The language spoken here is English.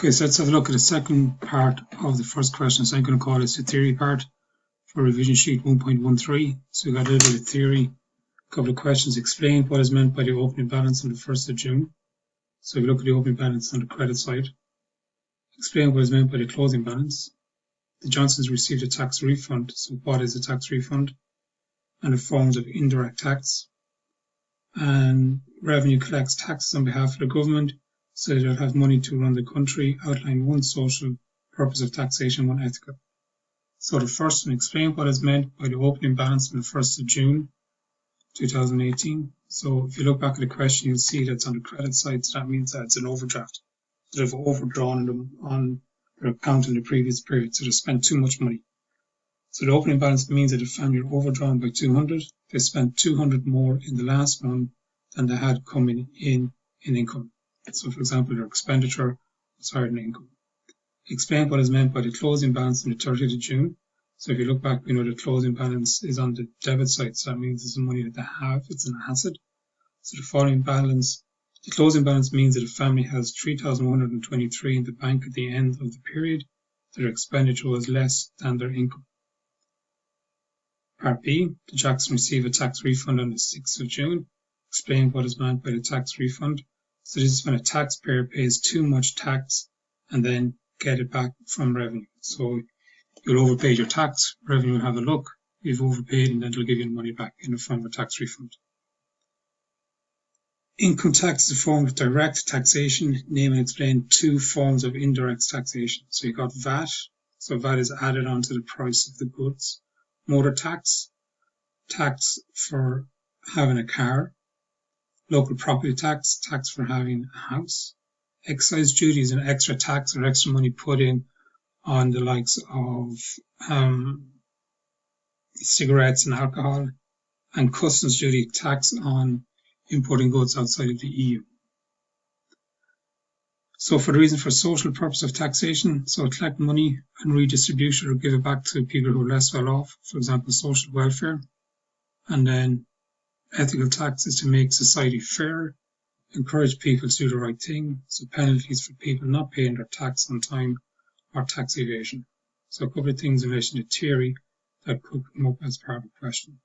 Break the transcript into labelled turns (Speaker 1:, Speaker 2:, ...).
Speaker 1: Okay, so let's have a look at the second part of the first question. So I'm going to call this the theory part for revision sheet 1.13. So we've got a little bit of theory, a couple of questions. Explain what is meant by the opening balance on the 1st of June. So if we look at the opening balance on the credit side, explain what is meant by the closing balance. The Johnsons received a tax refund. So what is a tax refund? And the forms of indirect tax. And revenue collects taxes on behalf of the government, so they'll have money to run the country. Outline one social purpose of taxation, one ethical. So the first one, explain what is meant by the opening balance on the 1st of June 2018. So if you look back at the question, you'll see that's on the credit side, so that means that it's an overdraft. So they've overdrawn them on their account in the previous period, so they spent too much money. So the opening balance means that the family are overdrawn by 200. They spent 200 more in the last month than they had coming in income. So for example, their expenditure was higher than income. Explain what is meant by the closing balance on the 30th of June. So if you look back, we know the closing balance is on the debit side, so that means it's the money that they have, it's an asset. So the following balance, the closing balance means that the family has 3,123 in the bank at the end of the period. Their expenditure was less than their income. Part B, the Jacksons receive a tax refund on the 6th of June. Explain what is meant by the tax refund. So this is when a taxpayer pays too much tax and then get it back from revenue. So you'll overpay your tax, revenue will have a look, you've overpaid, and then they'll give you the money back in the form of a tax refund. Income tax is a form of direct taxation. Name and explain two forms of indirect taxation. So you got VAT. So VAT is added onto the price of the goods. Motor tax, tax for having a car. Local property tax, tax for having a house. Excise duty is an extra tax or extra money put in on the likes of cigarettes and alcohol. And customs duty, tax on importing goods outside of the EU. So for the reason for social purpose of taxation, so collect money and redistribute it or give it back to people who are less well off, for example, social welfare. And then ethical tax is to make society fair, encourage people to do the right thing, so penalties for people not paying their tax on time or tax evasion. So a couple of things in relation to theory that could come up as part of a question.